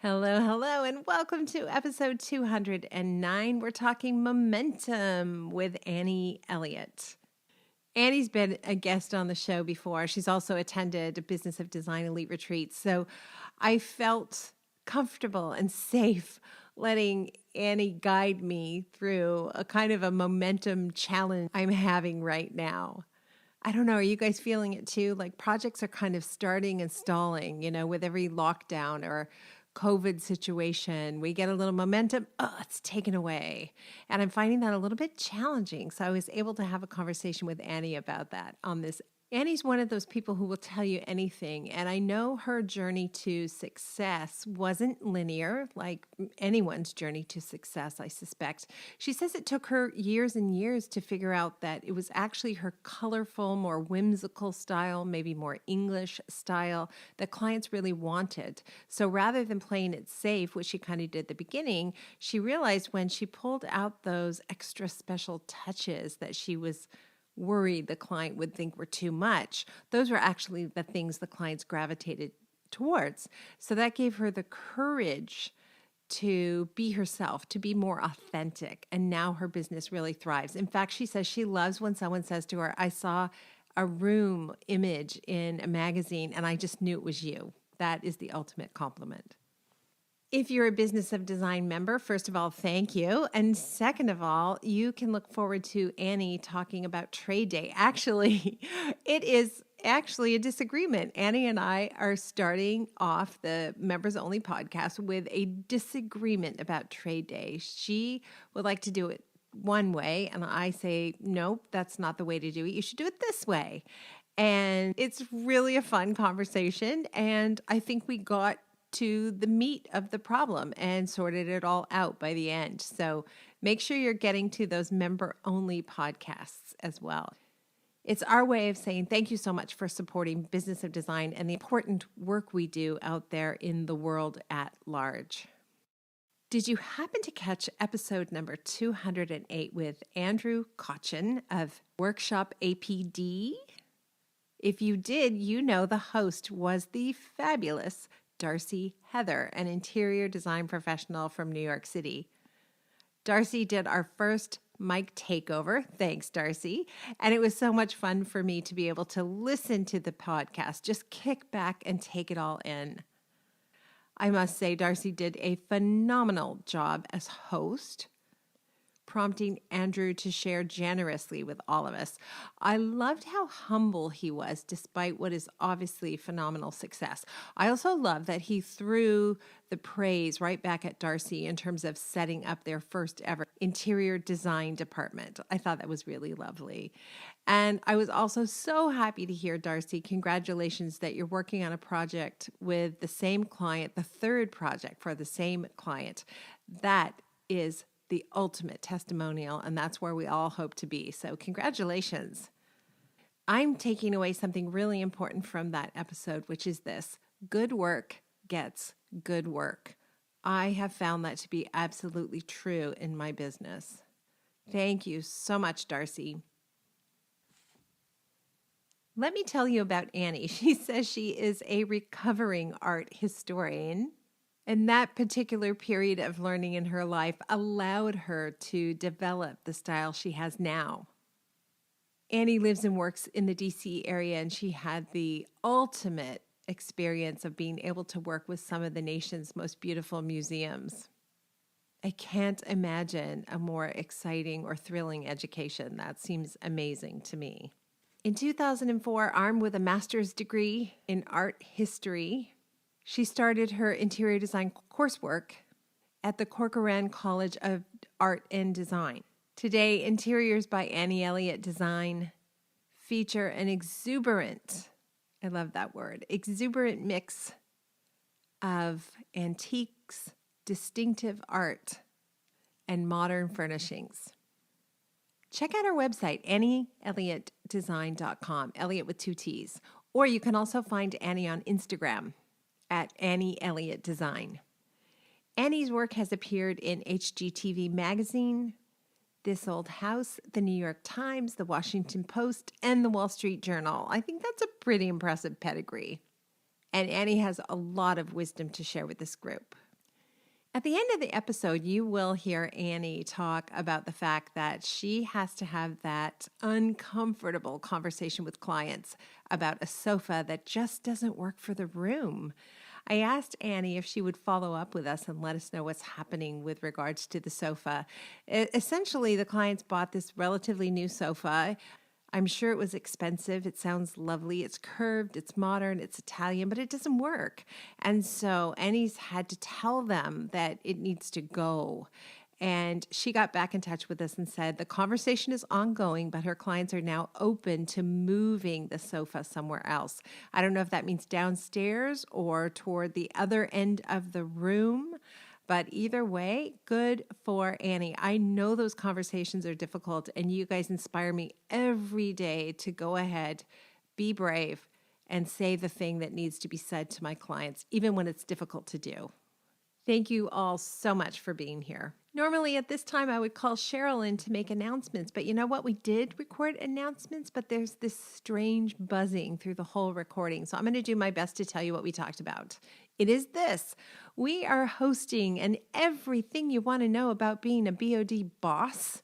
Hello, hello, and welcome to episode 209. We're talking momentum with Annie Elliott. Annie's been a guest on the show before. She's also attended a Business of Design Elite retreat. So I felt comfortable and safe letting Annie guide me through a kind of a momentum challenge I'm having right now. I don't know, are you guys feeling it too? Like projects are kind of starting and stalling, with every lockdown or COVID situation. We get a little momentum, it's taken away. And I'm finding that a little bit challenging. So I was able to have a conversation with Annie about that on this. Annie's one of those people who will tell you anything. And I know her journey to success wasn't linear, like anyone's journey to success, I suspect. She says it took her years and years to figure out that it was actually her colorful, more whimsical style, maybe more English style that clients really wanted. So rather than playing it safe, which she kind of did at the beginning, she realized when she pulled out those extra special touches that she was worried the client would think were too much, those were actually the things the clients gravitated towards. So that gave her the courage to be herself, to be more authentic. And now her business really thrives. In fact, she says she loves when someone says to her, I saw a room image in a magazine and I just knew it was you. That is the ultimate compliment. If you're a Business of Design member, first of all, thank you. And second of all, you can look forward to Annie talking about Trade Day. Actually, it is actually a disagreement. Annie and I are starting off the Members Only podcast with a disagreement about Trade Day. She would like to do it one way, and I say, nope, that's not the way to do it. You should do it this way. And it's really a fun conversation, and I think we got to the meat of the problem and sorted it all out by the end. So make sure you're getting to those member-only podcasts as well. It's our way of saying thank you so much for supporting Business of Design and the important work we do out there in the world at large. Did you happen to catch episode number 208 with Andrew Cochin of Workshop APD? If you did, you know the host was the fabulous Darcy Heather, an interior design professional from New York City. Darcy did our first mic takeover. Thanks, Darcy. And it was so much fun for me to be able to listen to the podcast, just kick back and take it all in. I must say, Darcy did a phenomenal job as host, prompting Andrew to share generously with all of us. I loved how humble he was despite what is obviously phenomenal success. I also love that he threw the praise right back at Darcy in terms of setting up their first ever interior design department. I thought that was really lovely. And I was also so happy to hear, Darcy, congratulations that you're working on a project with the same client, the third project for the same client. That is the ultimate testimonial, and that's where we all hope to be. So congratulations. I'm taking away something really important from that episode, which is this: good work gets good work. I have found that to be absolutely true in my business. Thank you so much, Darcy. Let me tell you about Annie. She says she is a recovering art historian. And that particular period of learning in her life allowed her to develop the style she has now. Annie lives and works in the DC area, and she had the ultimate experience of being able to work with some of the nation's most beautiful museums. I can't imagine a more exciting or thrilling education. That seems amazing to me. In 2004, armed with a master's degree in art history, she started her interior design coursework at the Corcoran College of Art and Design. Today, Interiors by Annie Elliott Design feature an exuberant, I love that word, exuberant mix of antiques, distinctive art, and modern furnishings. Check out our website, annieelliottdesign.com, Elliott with 2 T's. Or you can also find Annie on Instagram at Annie Elliott Design. Annie's work has appeared in HGTV Magazine, This Old House, the New York Times, the Washington Post, and the Wall Street Journal. I think that's a pretty impressive pedigree. And Annie has a lot of wisdom to share with this group. At the end of the episode, you will hear Annie talk about the fact that she has to have that uncomfortable conversation with clients about a sofa that just doesn't work for the room. I asked Annie if she would follow up with us and let us know what's happening with regards to the sofa. Essentially, the clients bought this relatively new sofa. I'm sure it was expensive. It sounds lovely. It's curved, it's modern, it's Italian, but it doesn't work. And so Annie's had to tell them that it needs to go. And she got back in touch with us and said the conversation is ongoing, but her clients are now open to moving the sofa somewhere else. I don't know if that means downstairs or toward the other end of the room. But either way, good for Annie. I know those conversations are difficult, and you guys inspire me every day to go ahead, be brave, and say the thing that needs to be said to my clients, even when it's difficult to do. Thank you all so much for being here. Normally at this time, I would call Cheryl in to make announcements, but you know what? We did record announcements, but there's this strange buzzing through the whole recording. So I'm going to do my best to tell you what we talked about. It is this. We are hosting an everything you want to know about being a BOD boss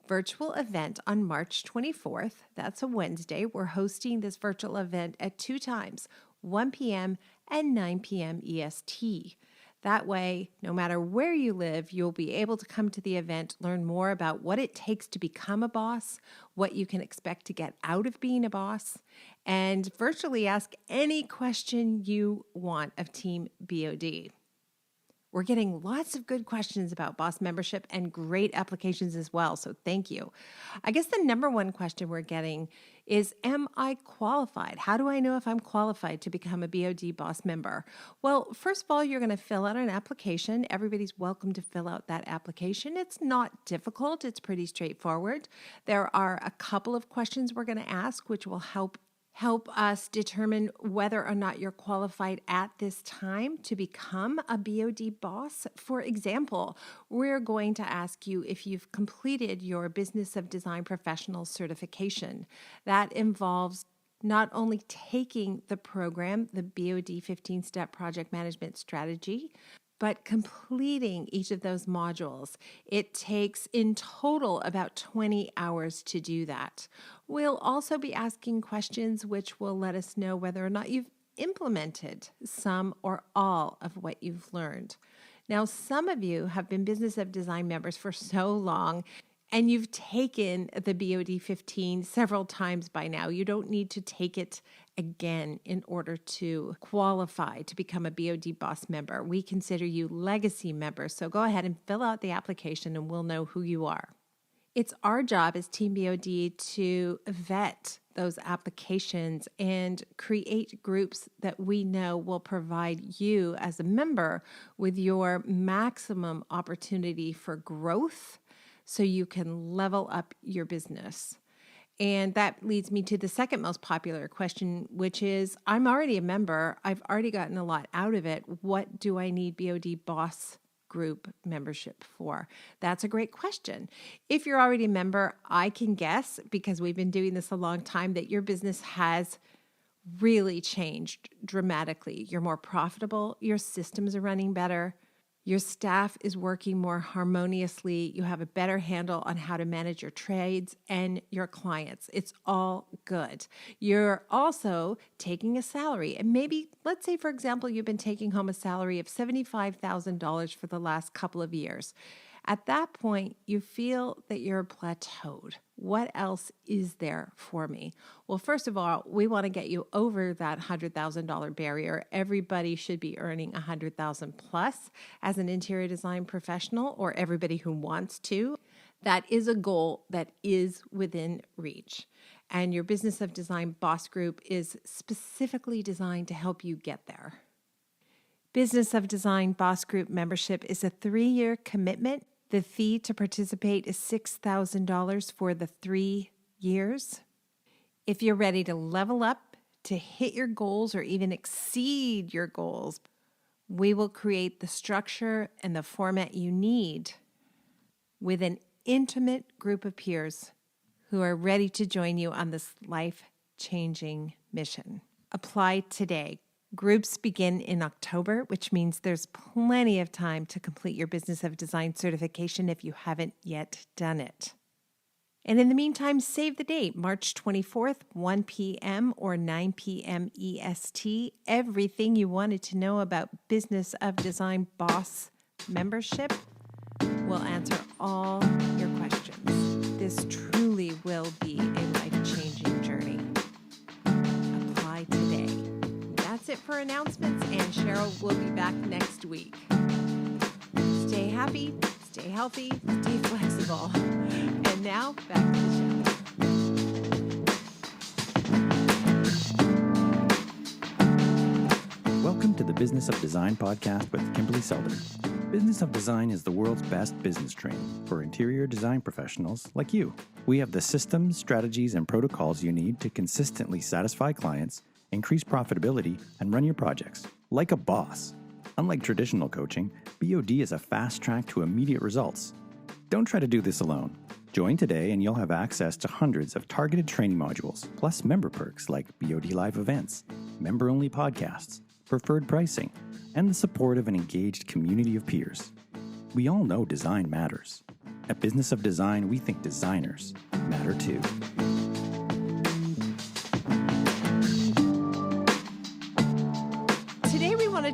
virtual event on March 24th. That's a Wednesday. We're hosting this virtual event at 2 times, 1 p.m. and 9 p.m. EST. That way, no matter where you live, you'll be able to come to the event, learn more about what it takes to become a boss, what you can expect to get out of being a boss, and virtually ask any question you want of Team BOD. We're getting lots of good questions about boss membership and great applications as well, so thank you. I guess the number one question we're getting is, am I qualified? How do I know if I'm qualified to become a BOD boss member? Well, first of all, you're going to fill out an application. Everybody's welcome to fill out that application. It's not difficult. It's pretty straightforward. There are a couple of questions we're going to ask, which will help us determine whether or not you're qualified at this time to become a BOD boss. For example, we're going to ask you if you've completed your Business of Design Professional certification. That involves not only taking the program, the BOD 15-Step Project Management Strategy, but completing each of those modules. It takes in total about 20 hours to do that. We'll also be asking questions which will let us know whether or not you've implemented some or all of what you've learned. Now, some of you have been Business of Design members for so long, and you've taken the BOD 15 several times by now. You don't need to take it again in order to qualify to become a BOD boss member. We consider you legacy members, so go ahead and fill out the application and we'll know who you are. It's our job as Team BOD to vet those applications and create groups that we know will provide you as a member with your maximum opportunity for growth so you can level up your business. And that leads me to the second most popular question, which is, I'm already a member. I've already gotten a lot out of it. What do I need BOD boss group membership for? That's a great question. If you're already a member, I can guess, because we've been doing this a long time, that your business has really changed dramatically. You're more profitable. Your systems are running better. Your staff is working more harmoniously. You have a better handle on how to manage your trades and your clients. It's all good. You're also taking a salary. And maybe, let's say, for example, you've been taking home a salary of $75,000 for the last couple of years. At that point, you feel that you're plateaued. What else is there for me? Well, first of all, we want to get you over that $100,000 barrier. Everybody should be earning $100,000 plus as an interior design professional, or everybody who wants to. That is a goal that is within reach. And your Business of Design Boss Group is specifically designed to help you get there. Business of Design Boss Group membership is a 3-year commitment. The fee to participate is $6,000 for the 3 years. If you're ready to level up, to hit your goals, or even exceed your goals, we will create the structure and the format you need with an intimate group of peers who are ready to join you on this life-changing mission. Apply today. Groups begin in October, which means there's plenty of time to complete your Business of Design certification if you haven't yet done it. And in the meantime, save the date, March 24th, 1 p.m. or 9 p.m. EST. Everything you wanted to know about Business of Design Boss membership will answer all your questions. This truly will be a life-changing journey. Apply today. That's it for announcements, and Cheryl will be back next week. Stay happy, stay healthy, stay flexible. And now, back to the show. Welcome to the Business of Design podcast with Kimberley Seldon. Business of Design is the world's best business training for interior design professionals like you. We have the systems, strategies, and protocols you need to consistently satisfy clients, increase profitability, and run your projects like a boss. Unlike traditional coaching, BOD is a fast track to immediate results. Don't try to do this alone. Join today and you'll have access to hundreds of targeted training modules, plus member perks like BOD Live events, member-only podcasts, preferred pricing, and the support of an engaged community of peers. We all know design matters. At Business of Design, we think designers matter too.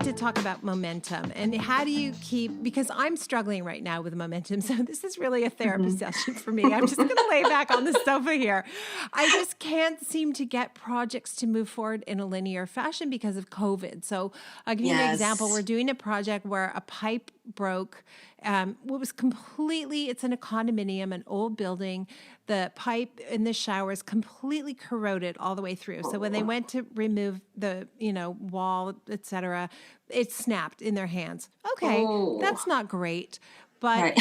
To talk about momentum and how do you keep, because I'm struggling right now with momentum. So this is really a therapy session for me. I'm just going to lay back on the sofa here. I just can't seem to get projects to move forward in a linear fashion because of COVID. So I'll give you an example. We're doing a project where a pipe broke. It's in a condominium, an old building. The pipe in the shower is completely corroded all the way through. So when they went to remove the, wall, etc., it snapped in their hands. Okay, that's not great, but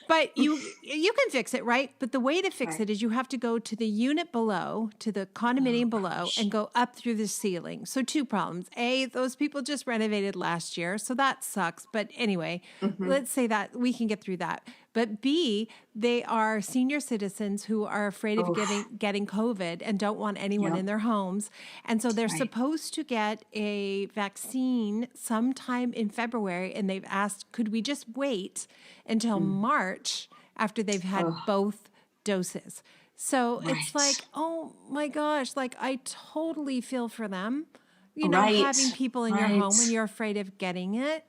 but you can fix it, right? But the way to fix it is you have to go to the unit below, to the condominium below, and go up through the ceiling. So 2 problems. A, those people just renovated last year, so that sucks. But anyway, let's say that we can get through that. But B, they are senior citizens who are afraid of getting COVID and don't want anyone in their homes. And so they're supposed to get a vaccine sometime in February. And they've asked, could we just wait until March after they've had both doses? So it's like, oh my gosh, like I totally feel for them. Having people in your home when you're afraid of getting it.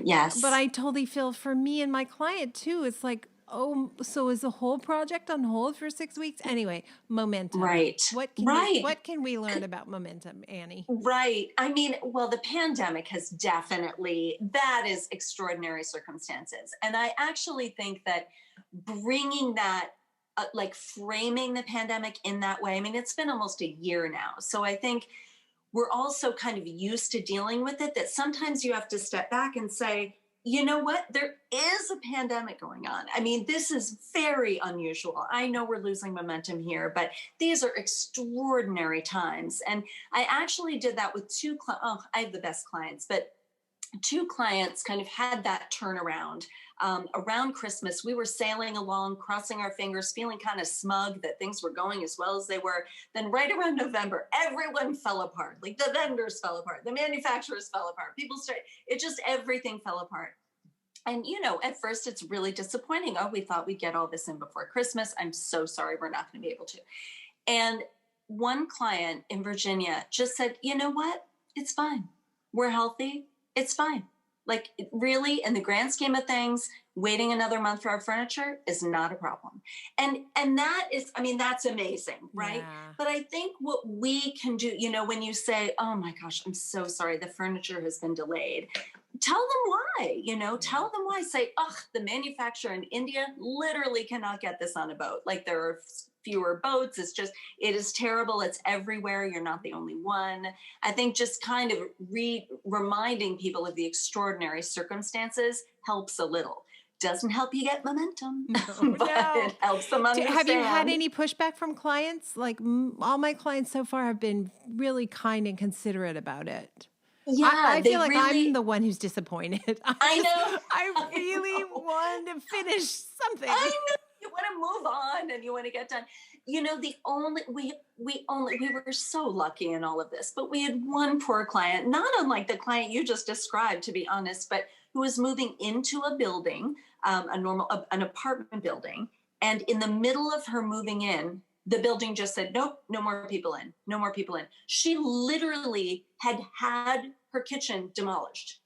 Yes. But I totally feel for me and my client too. It's like, oh, so is the whole project on hold for 6 weeks? Anyway, momentum. Right. What can we learn about momentum, Annie? Right. I mean, well, the pandemic has that is extraordinary circumstances. And I actually think that bringing that, framing the pandemic in that way, I mean, it's been almost a year now. So I think we're also kind of used to dealing with it, that sometimes you have to step back and say, you know what, there is a pandemic going on. I mean, this is very unusual. I know we're losing momentum here, but these are extraordinary times. And I actually did that with I have the best clients, but 2 clients kind of had that turnaround. Around Christmas, we were sailing along, crossing our fingers, feeling kind of smug that things were going as well as they were. Then right around November, everyone fell apart. Like the vendors fell apart, the manufacturers fell apart, everything fell apart. And, at first it's really disappointing. Oh, we thought we'd get all this in before Christmas. I'm so sorry, we're not going to be able to. And one client in Virginia just said, you know what? It's fine. We're healthy. It's fine. Like really, in the grand scheme of things, waiting another month for our furniture is not a problem. And that is, I mean, that's amazing, right? Yeah. But I think what we can do, when you say, oh my gosh, I'm so sorry, the furniture has been delayed. Tell them why, tell them why. Say, the manufacturer in India literally cannot get this on a boat. Like there are fewer boats. It is terrible. It's everywhere. You're not the only one. I think just kind of reminding people of the extraordinary circumstances helps a little. Doesn't help you get momentum, but it helps them understand. Have you had any pushback from clients? Like all my clients so far have been really kind and considerate about it. Yeah, I feel like I'm the one who's disappointed. I know. I really want to finish something. I know. What to move on and you want to get done. You know, we were so lucky in all of this, but we had one poor client, not unlike the client you just described, to be honest, but who was moving into a building, an apartment building. And in the middle of her moving in, the building just said, nope, no more people in, no more people in. She literally had her kitchen demolished.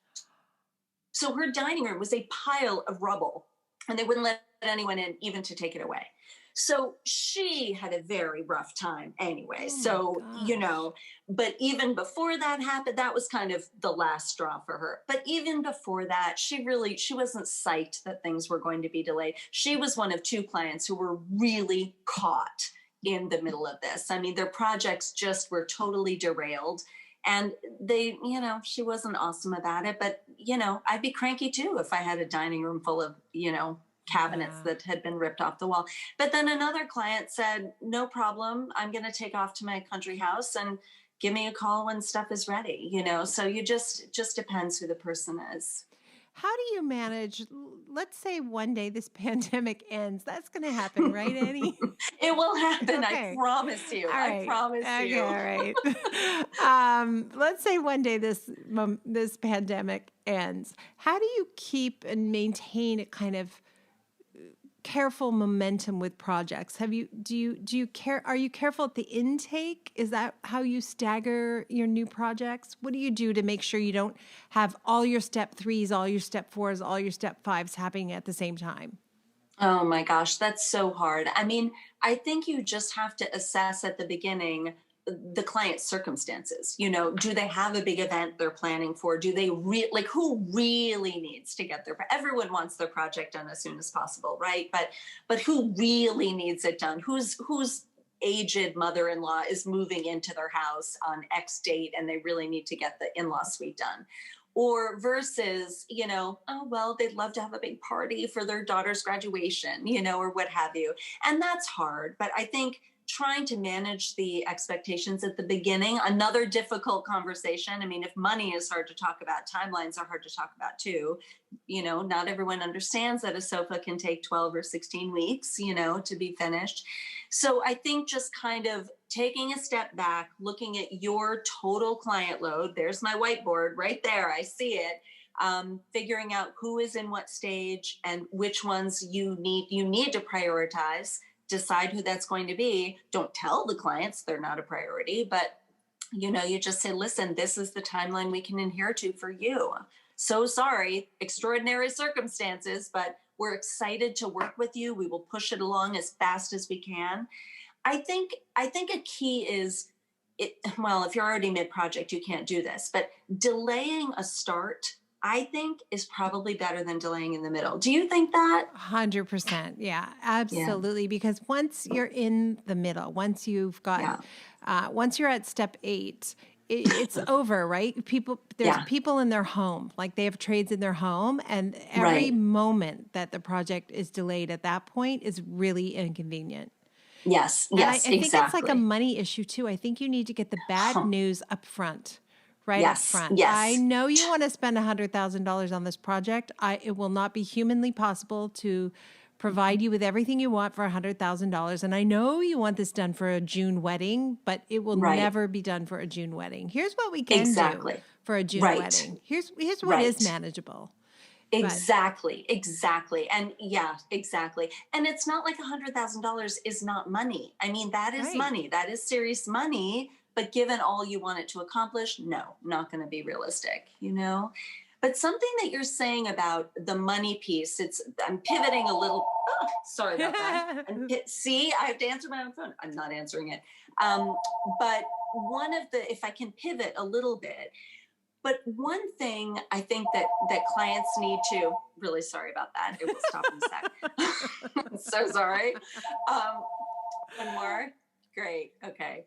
So her dining room was a pile of rubble, and they wouldn't let anyone in even to take it away. So she had a very rough time anyway. So, you know, but even before that happened, that was kind of the last straw for her. But even before that, she wasn't psyched that things were going to be delayed. She was one of two clients who were really caught in the middle of this. I mean, their projects just were totally derailed. And they, you know, she wasn't awesome about it, but, you know, I'd be cranky too if I had a dining room full of, you know, cabinets that had been ripped off the wall. But then another client said, no problem, I'm going to take off to my country house and give me a call when stuff is ready, you know. So it just depends who the person is. How do you manage, let's say one day this pandemic ends. That's going to happen, right, Annie? It will happen. Okay. I promise you. Right. I promise you. All right. Let's say one day this pandemic ends. How do you keep and maintain a kind of careful momentum with projects? Are you careful at the intake? Is that how you stagger your new projects? What do you do to make sure you don't have all your step 3s, all your step 4s, all your step 5s happening at the same time? Oh my gosh, that's so hard. I mean, I think you just have to assess at the beginning the client's circumstances. You know, do they have a big event they're planning for? Do they who really needs to get everyone wants their project done as soon as possible, right? But who really needs it done? Who's aged mother-in-law is moving into their house on X date and they really need to get the in-law suite done? Or versus, you know, oh, well, they'd love to have a big party for their daughter's graduation, you know, or what have you. And that's hard. But I think trying to manage the expectations at the beginning, another difficult conversation. I mean, if money is hard to talk about, timelines are hard to talk about too. You know, not everyone understands that a sofa can take 12 or 16 weeks, you know, to be finished. So I think just kind of taking a step back, looking at your total client load. There's my whiteboard right there. I see it. Figuring out who is in what stage and which ones you need to prioritize. Decide who that's going to be. Don't tell the clients they're not a priority, but you know, you just say, listen, this is the timeline we can adhere to for you. So sorry, extraordinary circumstances, but we're excited to work with you. We will push it along as fast as we can. I think a key is well, if you're already mid-project, you can't do this, but delaying a start, I think, is probably better than delaying in the middle. Do you think that? 100%. Yeah, absolutely. Yeah. Because once you're in the middle, once you've got, once you're at step 8, it's over, right? There's people in their home, like they have trades in their home, and every moment that the project is delayed at that point is really inconvenient. Yes, and I think it's like a money issue too. I think you need to get the bad news up front. Right up front. Yes. I know you want to spend $100,000 on this project. It will not be humanly possible to provide you with everything you want for $100,000. And I know you want this done for a June wedding, but it will never be done for a June wedding. Here's what we can do for a June wedding. Here's what is manageable. Exactly. And exactly. And it's not like $100,000 is not money. I mean, that is money. That is serious money. But given all you want it to accomplish, no, not going to be realistic, you know? But something that you're saying about the money piece, I'm pivoting a little. Oh, sorry about that. See, I have to answer my own phone. I'm not answering it. But if I can pivot a little bit, but one thing I think that clients need to, really sorry about that. It will stop in a sec. I'm so sorry. One more. Great. Okay.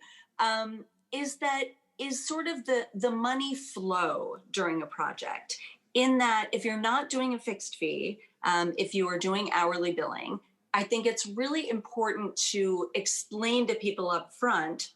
Is sort of the money flow during a project, in that if you're not doing a fixed fee, if you are doing hourly billing, I think it's really important to explain to people up front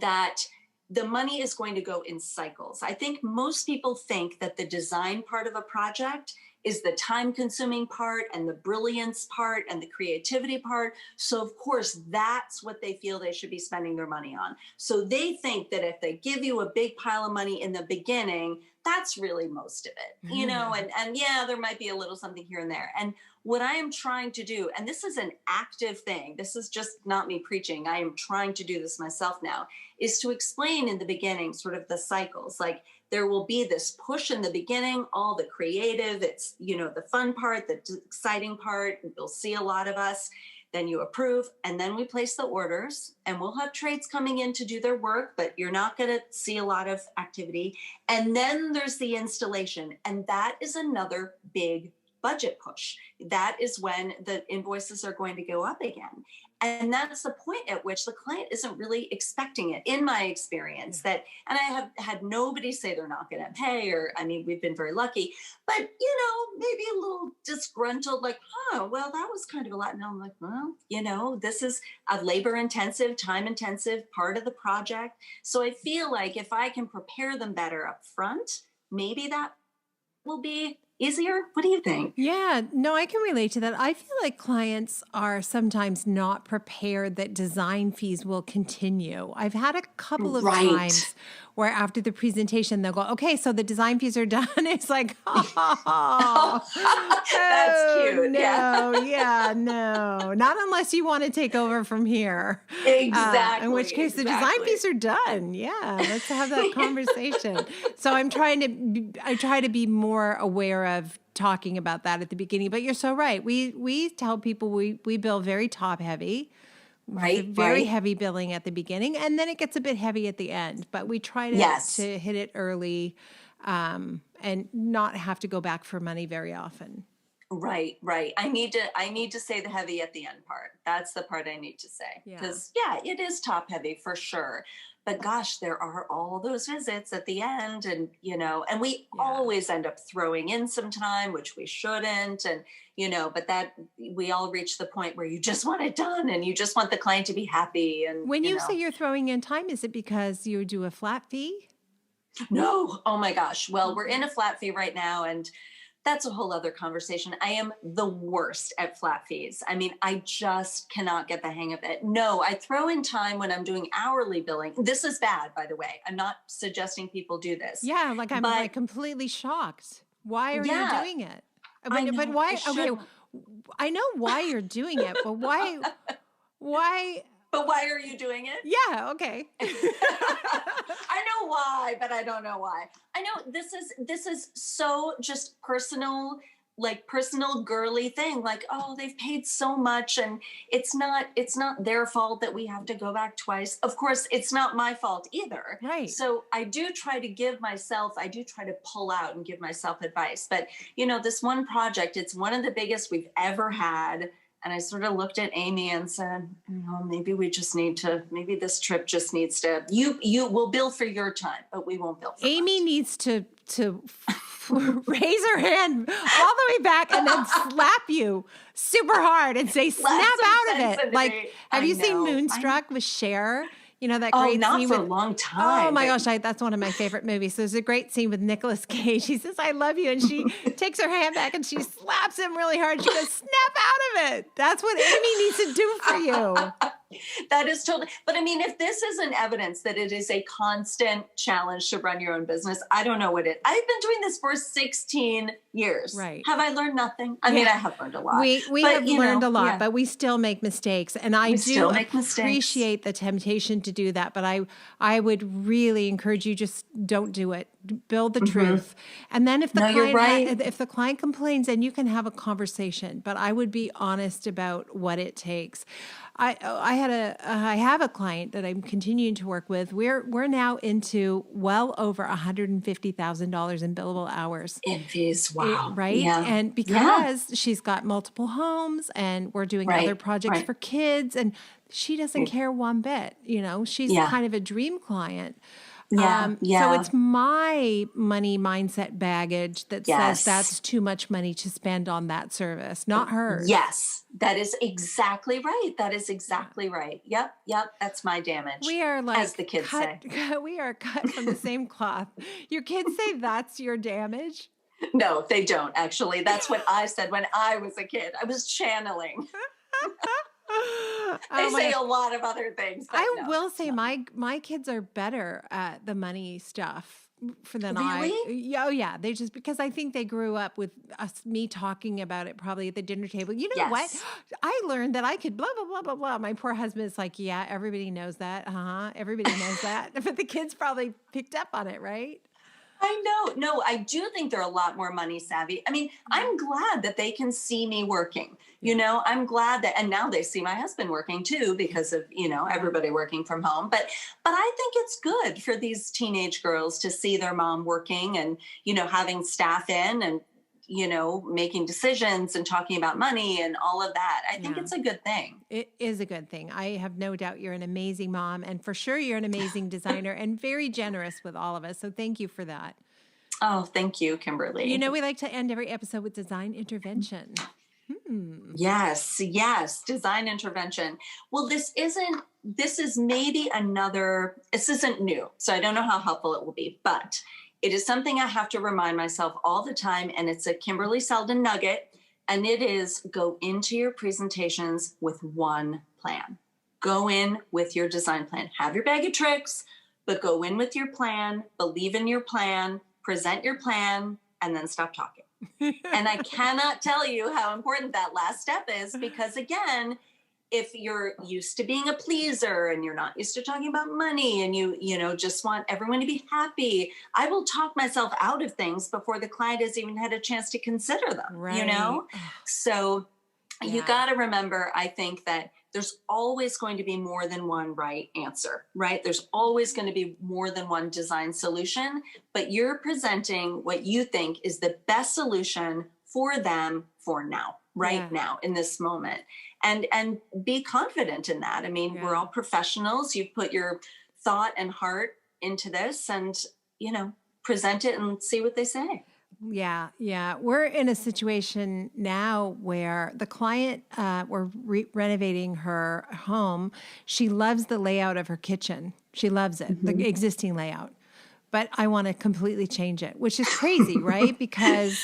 that the money is going to go in cycles. I think most people think that the design part of a project is the time consuming part and the brilliance part and the creativity part. So of course, that's what they feel they should be spending their money on. So they think that if they give you a big pile of money in the beginning, that's really most of it, you know, and yeah, there might be a little something here and there. And what I am trying to do, and this is an active thing, this is just not me preaching, I am trying to do this myself now, is to explain in the beginning sort of the cycles. Like there will be this push in the beginning, all the creative, it's, you know, the fun part, the exciting part, you'll see a lot of us. Then you approve, and then we place the orders, and we'll have trades coming in to do their work, but you're not going to see a lot of activity. And then there's the installation, and that is another big budget push. That is when the invoices are going to go up again. And that's the point at which the client isn't really expecting it, in my experience. That, and I have had nobody say they're not going to pay, or, I mean, we've been very lucky, but, you know, maybe a little disgruntled, like, oh, well, that was kind of a lot. And I'm like, well, you know, this is a labor intensive, time intensive part of the project. So I feel like if I can prepare them better up front, maybe that will be easier. What do you think? Yeah, no, I can relate to that. I feel like clients are sometimes not prepared that design fees will continue. I've had a couple of times where after the presentation, they'll go, okay, so the design fees are done. It's like, oh, that's cute. No, not unless you want to take over from here. Exactly. In which case the design fees are done. Yeah, let's have that conversation. So I try to be more aware of talking about that at the beginning. But you're so right. We tell people we bill very top heavy. Very heavy billing at the beginning, and then it gets a bit heavy at the end. But we try to hit it early, and not have to go back for money very often. Right. I need to say the heavy at the end part. That's the part I need to say, because it is top heavy for sure. But gosh, there are all those visits at the end, and, you know, and we always end up throwing in some time, which we shouldn't. And, you know, but that we all reach the point where you just want it done and you just want the client to be happy. And when you say you're throwing in time, is it because you do a flat fee? No. Oh my gosh. Well, we're in a flat fee right now, and that's a whole other conversation. I am the worst at flat fees. I mean, I just cannot get the hang of it. No, I throw in time when I'm doing hourly billing. This is bad, by the way. I'm not suggesting people do this. Yeah, like I'm like completely shocked. Why are you doing it? But why? Okay, I know why you're doing it, but why? But why are you doing it? Yeah, okay. I know why, but I don't know why. I know this is so just personal, like personal girly thing. Like, oh, they've paid so much, and it's not their fault that we have to go back twice. Of course, it's not my fault either. Right. So I do try to pull out and give myself advice. But, you know, this one project, it's one of the biggest we've ever had. And I sort of looked at Amy and said, you know, maybe this trip just needs to, you will bill for your time, but we won't bill for Amy needs to raise her hand all the way back and then slap you super hard and say, snap out of it. Like, have you seen Moonstruck with Cher? You know, that great scene. Not for a long time. Oh my gosh, that's one of my favorite movies. So there's a great scene with Nicolas Cage. She says, I love you. And she takes her hand back and she slaps him really hard. She goes, snap out of it. That's what Amy needs to do for you. That is totally, but I mean, if this isn't evidence that it is a constant challenge to run your own business, I don't know what it is. I've been doing this for 16 years. Right. Have I learned nothing? I mean, I have learned a lot. We have learned a lot, but we still make mistakes. And I do appreciate the temptation to do that. But I would really encourage you, just don't do it. Build the truth. And then if the client complains, then you can have a conversation. But I would be honest about what it takes. I have a client that I'm continuing to work with. We're now into well over $150,000 in billable hours. In fees, wow. Right? Yeah. And because she's got multiple homes and we're doing other projects for kids, and she doesn't care one bit. You know, she's kind of a dream client. Yeah. So it's my money mindset baggage that says that's too much money to spend on that service, not hers. Yes, that is exactly right. That is exactly right. Yep. That's my damage. We are like, as the kids say. We are cut from the same cloth. Your kids say that's your damage? No, they don't, actually. That's what I said when I was a kid. I was channeling. They say a lot of other things. I will say my kids are better at the money stuff than really? Oh yeah, they just, because I think they grew up with me talking about it probably at the dinner table. You know what? I learned that I could blah blah blah blah blah. My poor husband is like, yeah, everybody knows that. Everybody knows that. But the kids probably picked up on it, right? I know. No, I do think they're a lot more money savvy. I mean, I'm glad that they can see me working. You know, I'm glad that, and now they see my husband working too because of, everybody working from home. But I think it's good for these teenage girls to see their mom working and, having staff in and, making decisions and talking about money and all of that. I think it's a good thing. It is a good thing. I have no doubt you're an amazing mom, and for sure you're an amazing designer and very generous with all of us. So thank you for that. Oh, thank you, Kimberly. We like to end every episode with design intervention. Yes. Design intervention. Well, this isn't new. So I don't know how helpful it will be, but it is something I have to remind myself all the time. And it's a Kimberley Seldon nugget. And it is, go into your presentations with one plan. Go in with your design plan. Have your bag of tricks, but go in with your plan, believe in your plan, present your plan, and then stop talking. And I cannot tell you how important that last step is, because again, if you're used to being a pleaser and you're not used to talking about money and you just want everyone to be happy, I will talk myself out of things before the client has even had a chance to consider them, right. So you got to remember, I think that there's always going to be more than one right answer, right? There's always going to be more than one design solution, but you're presenting what you think is the best solution for them for now, now in this moment. And be confident in that. I mean, we're all professionals. You put your thought and heart into this and, present it and see what they say. Yeah. We're in a situation now where the client, we're renovating her home. She loves the layout of her kitchen. She loves it, the existing layout. But I want to completely change it, which is crazy, right? Because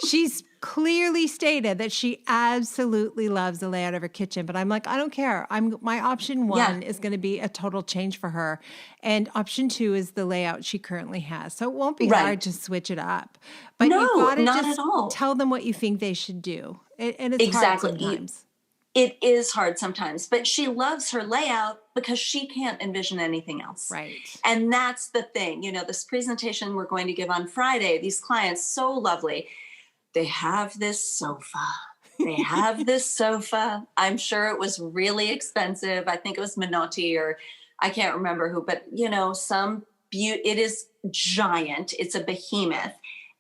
she's clearly stated that she absolutely loves the layout of her kitchen, but I'm like, I don't care. My option one is going to be a total change for her. And option two is the layout she currently has. So it won't be hard to switch it up, but you've got to just tell them what you think they should do. And it's hard sometimes. It is hard sometimes, but she loves her layout because she can't envision anything else. Right. And that's the thing, this presentation we're going to give on Friday, these clients, so lovely. They have this sofa. I'm sure it was really expensive. I think it was Minotti, or I can't remember who, but it is giant. It's a behemoth,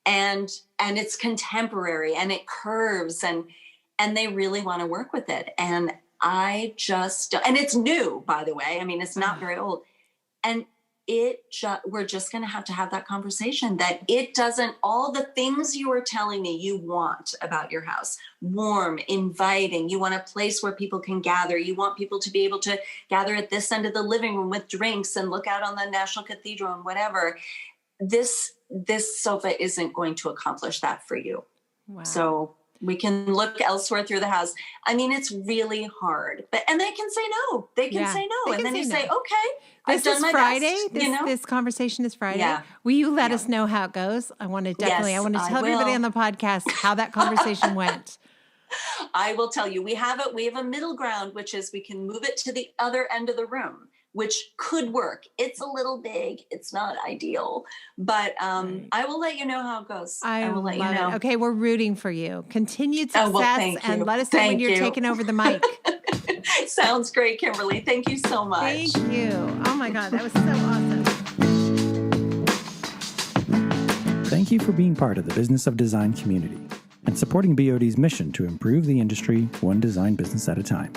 and it's contemporary, and it curves, and they really want to work with it. And and it's new, by the way. I mean, it's not very old. And we're just going to have that conversation that it doesn't, all the things you were telling me you want about your house, warm, inviting, you want a place where people can gather. You want people to be able to gather at this end of the living room with drinks and look out on the National Cathedral and whatever. This sofa isn't going to accomplish that for you. Wow. So we can look elsewhere through the house. I mean, it's really hard, and they can say no. They can say no. And then you say, okay, I've done my best. This conversation is Friday. Yeah. Will you let us know how it goes? I want to tell everybody on the podcast how that conversation went. I will tell you, we have a middle ground, which is we can move it to the other end of the room, which could work. It's a little big. It's not ideal, but I will let you know how it goes. I will let you know. It. Okay, we're rooting for you. Continued success, and let us know when you're taking over the mic. Sounds great, Kimberly. Thank you so much. Thank you. Oh my God, that was so awesome. Thank you for being part of the Business of Design community and supporting BOD's mission to improve the industry one design business at a time.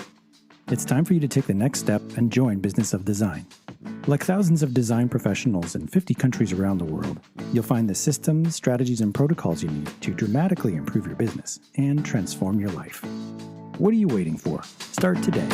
It's time for you to take the next step and join Business of Design. Like thousands of design professionals in 50 countries around the world, you'll find the systems, strategies, and protocols you need to dramatically improve your business and transform your life. What are you waiting for? Start today.